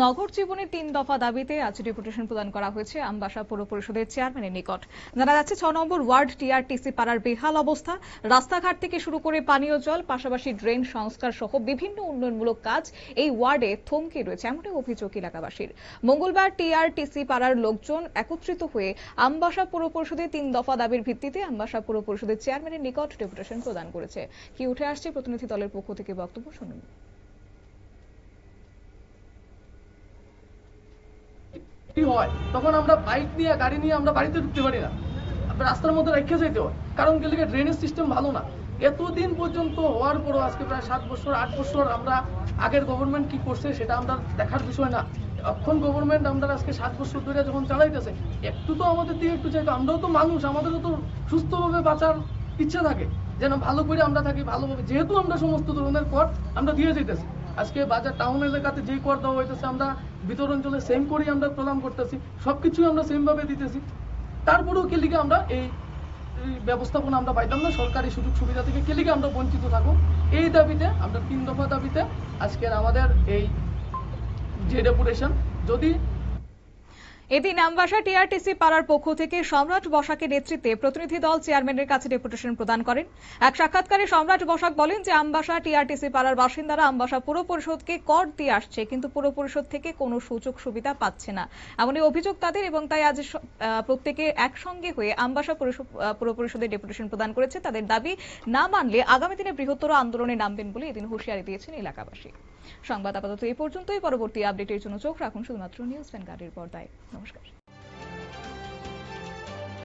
নগর জীবনের ৩ দফা দাবিতে আজ ডেপুটেশন প্রদান করা হয়েছে আমবাসা পৌর পরিষদের চেয়ারম্যানের নিকট। জানা যাচ্ছে ৬ নম্বর ওয়ার্ড টিআরটিসি পাড়ার বেহাল অবস্থা, রাস্তাঘাট থেকে শুরু করে পানীয় জল, পাশাপাশি ড্রেন সংস্কার সহ বিভিন্ন উন্নয়নমূলক কাজ এই ওয়ার্ডে থমকে রয়েছে, এমনটাই অভিযোগ এলাকাবাসীর। মঙ্গলবার টিআরটিসি পাড়ার লোকজন একত্রিত হয়ে আমবাসা পৌর পরিষদের ৩ দফা দাবির ভিত্তিতে আমবাসা পৌর পরিষদের চেয়ারম্যানের নিকট ডেপুটেশন প্রদান করেছে। কি উঠে আসছে প্রতিনিধি দলের পক্ষ থেকে বক্তব্য শুনুন। হয় তখন আমরা বাইক নিয়ে গাড়ি নিয়ে আমরা বাড়িতে ঢুকতে পারি না, রাস্তার মধ্যে রেখে যেতে হয়, কারণ কি ড্রেনেজ সিস্টেম ভালো না। এতদিন পর্যন্ত হওয়ার পরও আজকে প্রায় 7 বছর 8 বছর আমরা আগের গভর্নমেন্ট কি করছে সেটা আমরা দেখার বিষয় না। এখন গভর্নমেন্ট আমরা আজকে 7 বছর ধরে যখন চালাইতেছে, একটু তো আমাদের দিকে একটু চাইতো। আমরাও তো মানুষ, আমাদেরও তো সুস্থভাবে বাঁচার ইচ্ছা থাকে, যেন ভালো করে আমরা থাকি ভালোভাবে। যেহেতু আমরা সমস্ত ধরনের কর আমরা দিয়ে যেতেছি, আজকে বাজার টাউন এলাকাতে যেই কর দেওয়া হইতেছে আমরা ভিতর অঞ্চলে সেম করেই আমরা প্রদান করতেছি, সবকিছুই আমরা সেম ভাবে দিতেছি। তারপরেও কি লিগে আমরা এই ব্যবস্থাপনা আমরা পাইতাম না, সরকারি সুযোগ সুবিধা থেকে কি লিগে আমরা বঞ্চিত থাকবো। এই দাবিতে আমরা 3 দফা দাবিতে আজকের আমাদের এই যে ডেপুটেশন। যদি এদিন আমবাসা টিআরটিসি পাড়ার পক্ষ থেকে সম্রাট বসাকের নেতৃত্বে প্রতিনিধি দল চেয়ারম্যানের কাছে ডেপুটেশন প্রদান করেন। এক সাক্ষাৎকারে সম্রাট বসাক বলেন যে আমবাসা টিআরটিসি পাড়ার বাসিন্দারা আমবাসা পুর পরিষদকে কর দিয়ে আসছে, কিন্তু পুর পরিষদ থেকে কোনো সুযোগ সুবিধা পাচ্ছে না, এমনই অভিযোগ তাদের। এবং তাই আজ প্রত্যেকে একসঙ্গে হয়ে আমবাসা পুর পরিষদের ডেপুটেশন প্রদান করেছে। তাদের দাবি না মানলে আগামী দিনে বৃহত্তর আন্দোলনে নামবেন বলে এদিন হুঁশিয়ারি দিয়েছেন এলাকাবাসী। সংবাদ আপাতত এই পর্যন্তই। পরবর্তী আপডেটের জন্য চোখ রাখুন শুধুমাত্র নিউজ ভ্যানগার্ডের পর্দায়। নমস্কার।